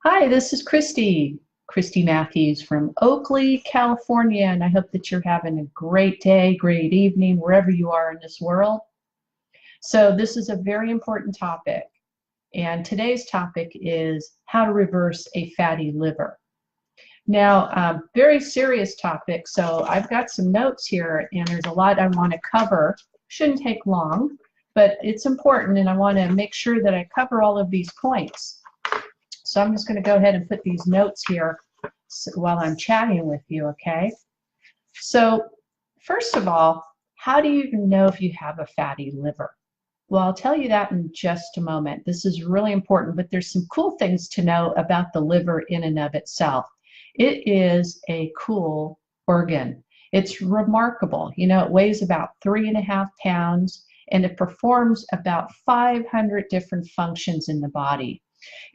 Hi, this is Christy Matthews from Oakley, California, and I hope that you're having a great day, great evening, wherever you are in this world. So this is a very important topic, and today's topic is how to reverse a fatty liver. Now, very serious topic, so I've got some notes here, and there's a lot I want to cover. Shouldn't take long, but it's important, and I want to make sure that I cover all of these points. So I'm just going to go ahead and put these notes here while I'm chatting with you, okay? So first of all, how do you even know if you have a fatty liver? Well, I'll tell you that in just a moment. This is really important, but there's some cool things to know about the liver in and of itself. It is a cool organ. It's remarkable. You know, it weighs about 3.5 pounds, and it performs about 500 different functions in the body.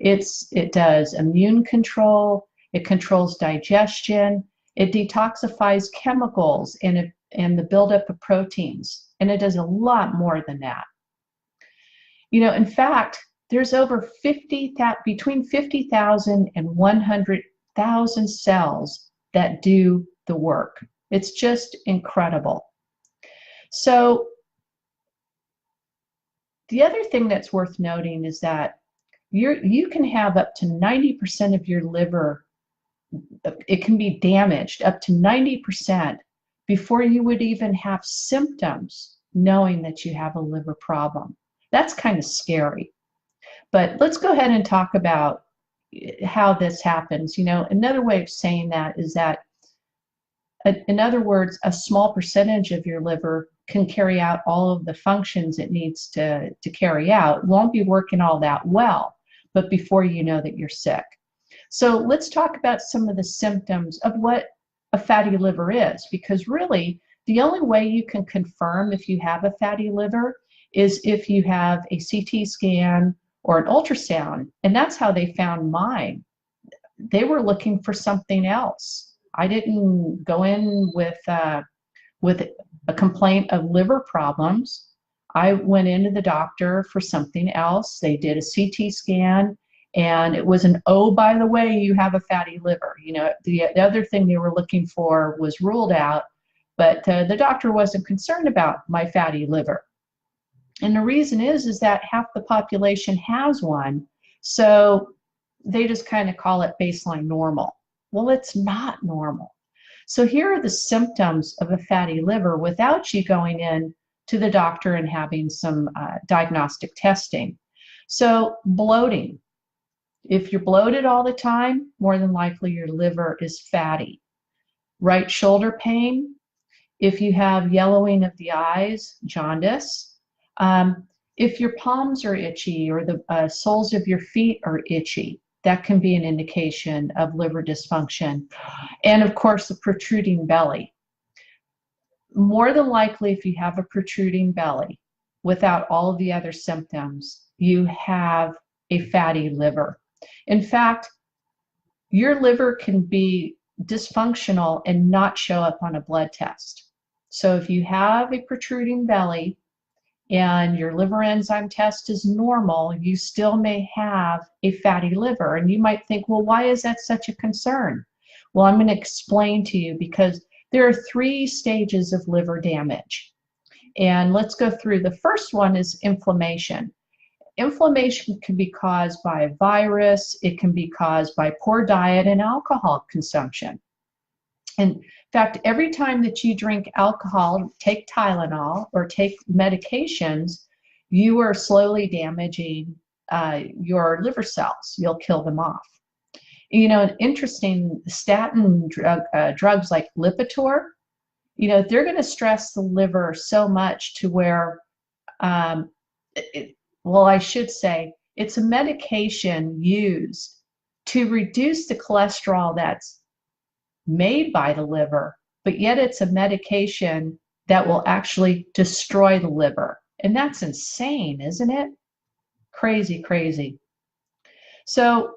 It does immune control, it controls digestion, it detoxifies chemicals and the buildup of proteins, and it does a lot more than that. You know, in fact, there's over between 50,000 and 100,000 cells that do the work. It's just incredible. So the other thing that's worth noting is that you can have up to 90% of your liver, it can be damaged up to 90% before you would even have symptoms knowing that you have a liver problem. That's kind of scary. But let's go ahead and talk about how this happens. You know, another way of saying that is that, in other words, a small percentage of your liver can carry out all of the functions it needs to carry out. It won't be working all that well, but before you know that you're sick. So let's talk about some of the symptoms of what a fatty liver is, because really the only way you can confirm if you have a fatty liver is if you have a CT scan or an ultrasound, and that's how they found mine. They were looking for something else. I didn't go in with a complaint of liver problems. I went into the doctor for something else. They did a CT scan, and it was an, oh, by the way, you have a fatty liver. You know, the other thing they were looking for was ruled out, but the doctor wasn't concerned about my fatty liver. And the reason is that half the population has one, so they just kind of call it baseline normal. Well, it's not normal. So here are the symptoms of a fatty liver without you going in to the doctor and having some diagnostic testing. So bloating. If you're bloated all the time, more than likely your liver is fatty. Right shoulder pain. If you have yellowing of the eyes, jaundice. If your palms are itchy or the soles of your feet are itchy, that can be an indication of liver dysfunction. And of course, the protruding belly. More than likely, if you have a protruding belly without all of the other symptoms, you have a fatty liver. In fact, your liver can be dysfunctional and not show up on a blood test. So if you have a protruding belly and your liver enzyme test is normal, you still may have a fatty liver. And you might think, well, why is that such a concern? Well, I'm going to explain to you, because there are 3 stages of liver damage. And let's go through. The first one is inflammation. Inflammation can be caused by a virus. It can be caused by poor diet and alcohol consumption. In fact, every time that you drink alcohol, take Tylenol, or take medications, you are slowly damaging your liver cells. You'll kill them off. You know, an interesting statin drugs like Lipitor, you know, they're going to stress the liver so much to where, well, I should say, it's a medication used to reduce the cholesterol that's made by the liver, but yet it's a medication that will actually destroy the liver. And that's insane, isn't it? Crazy, crazy. So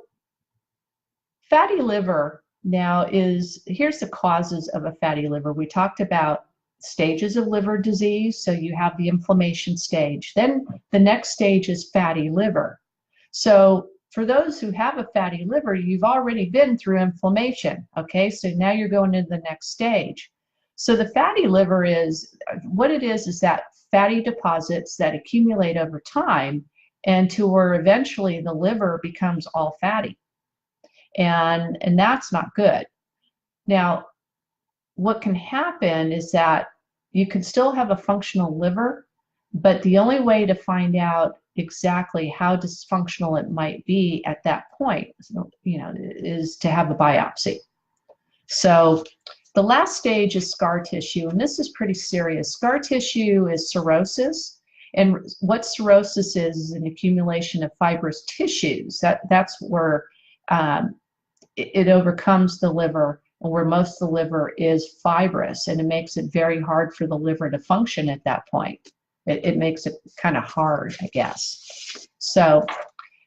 fatty liver now here's the causes of a fatty liver. We talked about stages of liver disease. So you have the inflammation stage. Then the next stage is fatty liver. So for those who have a fatty liver, you've already been through inflammation, okay? So now you're going into the next stage. So the fatty liver is, what it is that fatty deposits that accumulate over time and to where eventually the liver becomes all fatty. And that's not good. Now, what can happen is that you can still have a functional liver, but the only way to find out exactly how dysfunctional it might be at that point, you know, is to have a biopsy. So the last stage is scar tissue, and this is pretty serious. Scar tissue is cirrhosis, and what cirrhosis is an accumulation of fibrous tissues. That's where it overcomes the liver, and where most of the liver is fibrous, and it makes it very hard for the liver to function at that point. It makes it kind of hard, I guess. So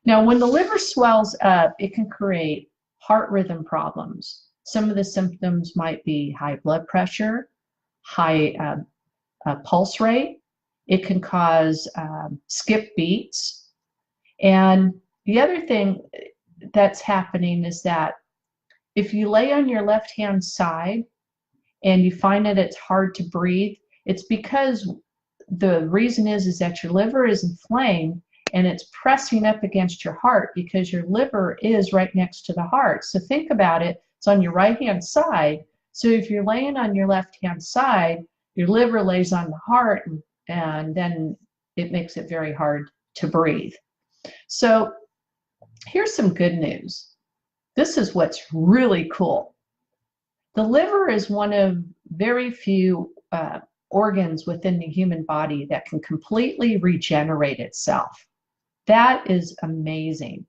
now when the liver swells up, it can create heart rhythm problems. Some of the symptoms might be high blood pressure, high pulse rate. It can cause skip beats. And the other thing that's happening is that if you lay on your left-hand side and you find that it's hard to breathe, it's because the reason is that your liver is inflamed and it's pressing up against your heart because your liver is right next to the heart. So think about it, it's on your right-hand side. So if you're laying on your left-hand side, your liver lays on the heart, and then it makes it very hard to breathe. So here's some good news. This is what's really cool. The liver is one of very few organs within the human body that can completely regenerate itself. That is amazing.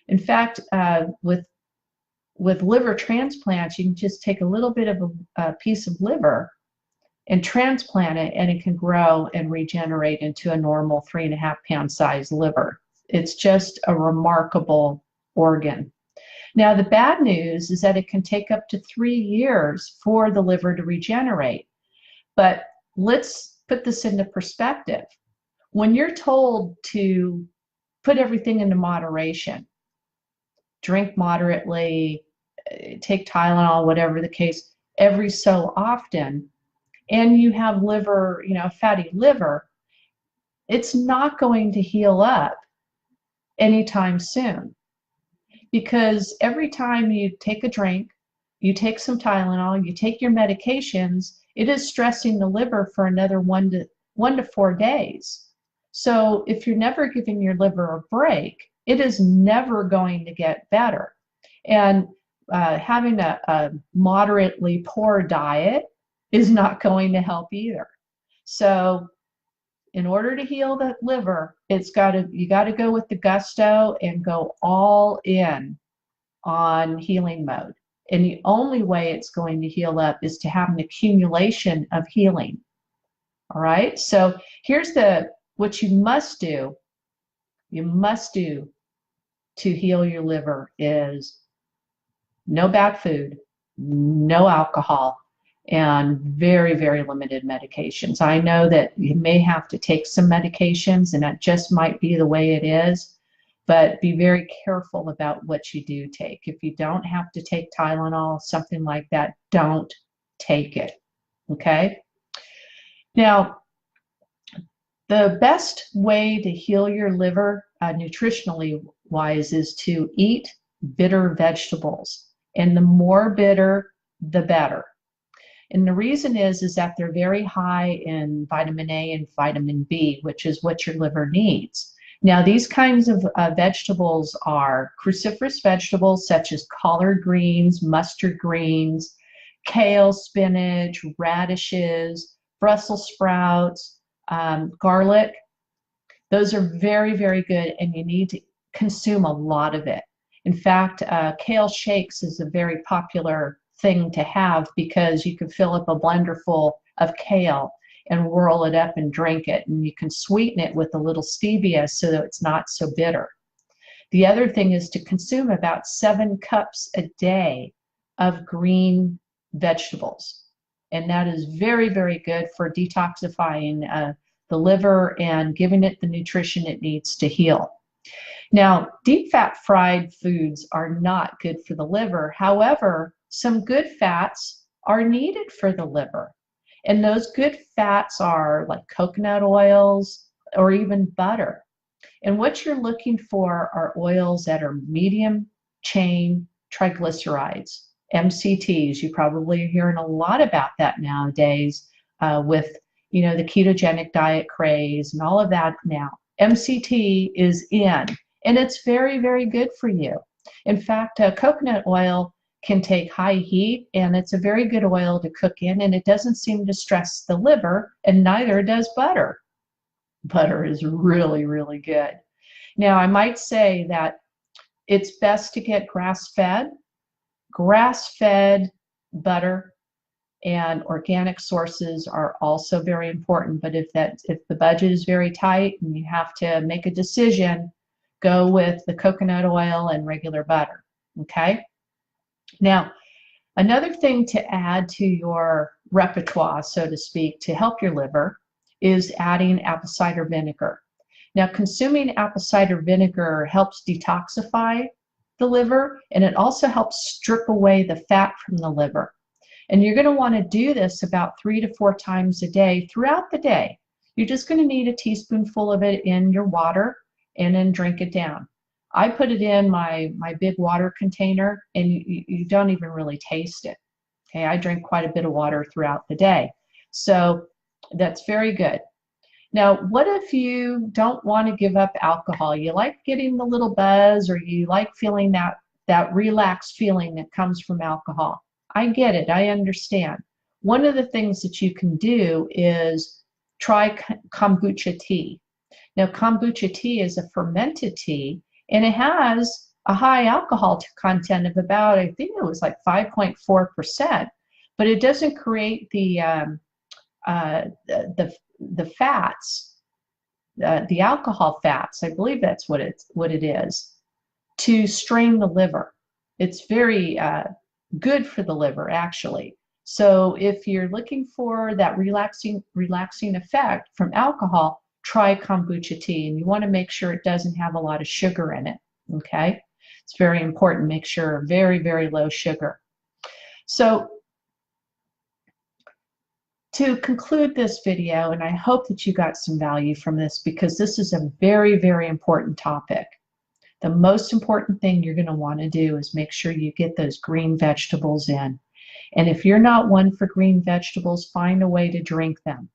In fact, with liver transplants, you can just take a little bit of a piece of liver and transplant it, and it can grow and regenerate into a normal 3.5-pound size liver. It's just a remarkable organ. Now, the bad news is that it can take up to 3 years for the liver to regenerate. But let's put this into perspective. When you're told to put everything into moderation, drink moderately, take Tylenol, whatever the case, every so often, and you have liver, you know, fatty liver, it's not going to heal up anytime soon. Because every time you take a drink, you take some Tylenol, you take your medications, it is stressing the liver for another 1 to 4 days. So if you're never giving your liver a break, it is never going to get better. And having a moderately poor diet is not going to help either. So in order to heal the liver, you got to go with the gusto and go all in on healing mode. And the only way it's going to heal up is to have an accumulation of healing. All right. So here's what you must do. You must do to heal your liver is no bad food, no alcohol, and very, very limited medications. I know that you may have to take some medications, and that just might be the way it is, but be very careful about what you do take. If you don't have to take Tylenol, something like that, don't take it, okay? Now, the best way to heal your liver, nutritionally wise, is to eat bitter vegetables. And the more bitter, the better. And the reason is that they're very high in vitamin A and vitamin B, which is what your liver needs. Now, these kinds of vegetables are cruciferous vegetables such as collard greens, mustard greens, kale, spinach, radishes, Brussels sprouts, garlic. Those are very, very good, and you need to consume a lot of it. In fact, kale shakes is a very popular thing to have because you can fill up a blender full of kale and whirl it up and drink it, and you can sweeten it with a little stevia so that it's not so bitter. The other thing is to consume about 7 cups a day of green vegetables, and that is very, very good for detoxifying the liver and giving it the nutrition it needs to heal. Now, deep fat fried foods are not good for the liver. However, some good fats are needed for the liver. And those good fats are like coconut oils or even butter. And what you're looking for are oils that are medium chain triglycerides, MCTs. You probably are hearing a lot about that nowadays with, you know, the ketogenic diet craze and all of that now. MCT is in, and it's very, very good for you. In fact, coconut oil can take high heat, and it's a very good oil to cook in, and it doesn't seem to stress the liver, and neither does butter. Butter is really, really good. Now, I might say that it's best to get grass-fed butter, and organic sources are also very important. But if the budget is very tight and you have to make a decision, go with the coconut oil and regular butter. Okay. Now, another thing to add to your repertoire, so to speak, to help your liver is adding apple cider vinegar. Now, consuming apple cider vinegar helps detoxify the liver, and it also helps strip away the fat from the liver. And you're going to want to do this about 3 to 4 times a day throughout the day. You're just going to need a teaspoonful of it in your water and then drink it down. I put it in my big water container, and you don't even really taste it. Okay, I drink quite a bit of water throughout the day. So that's very good. Now, what if you don't want to give up alcohol? You like getting the little buzz, or you like feeling that relaxed feeling that comes from alcohol? I get it. I understand. One of the things that you can do is try kombucha tea. Now, kombucha tea is a fermented tea, and it has a high alcohol content of about, I think it was like 5.4%, but it doesn't create the fats, the alcohol fats. I believe that's what it is, to strain the liver. It's very good for the liver, actually. So if you're looking for that relaxing effect from alcohol, try kombucha tea, and you want to make sure it doesn't have a lot of sugar in it. Okay, it's very important. Make sure very, very low sugar. So to conclude this video, and I hope that you got some value from this, because this is a very, very important topic. The most important thing you're going to want to do is make sure you get those green vegetables in. And if you're not one for green vegetables, find a way to drink them.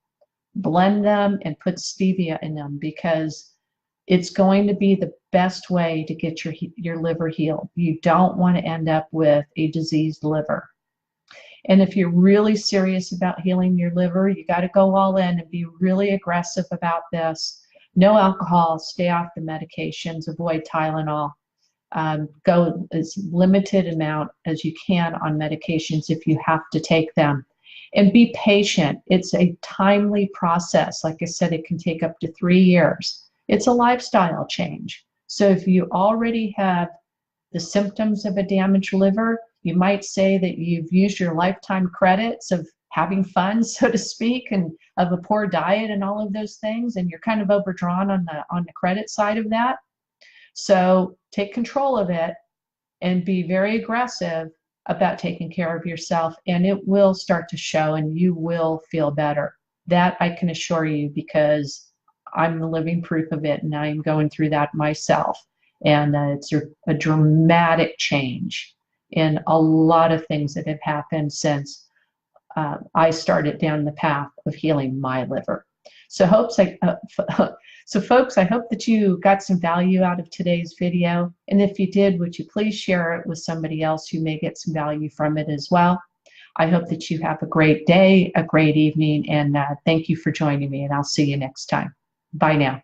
Blend them and put stevia in them, because it's going to be the best way to get your liver healed. You don't want to end up with a diseased liver. And if you're really serious about healing your liver, you got to go all in and be really aggressive about this. No alcohol, stay off the medications, avoid Tylenol. Go as limited amount as you can on medications if you have to take them. And be patient. It's a timely process. Like I said, it can take up to 3 years. It's a lifestyle change. So if you already have the symptoms of a damaged liver, you might say that you've used your lifetime credits of having fun, so to speak, and of a poor diet and all of those things, and you're kind of overdrawn on the credit side of that. So take control of it and be very aggressive about taking care of yourself, and it will start to show, and you will feel better. That I can assure you, because I'm the living proof of it, and I'm going through that myself. And it's a dramatic change in a lot of things that have happened since I started down the path of healing my liver. So folks, I hope that you got some value out of today's video. And if you did, would you please share it with somebody else who may get some value from it as well? I hope that you have a great day, a great evening, and thank you for joining me, and I'll see you next time. Bye now.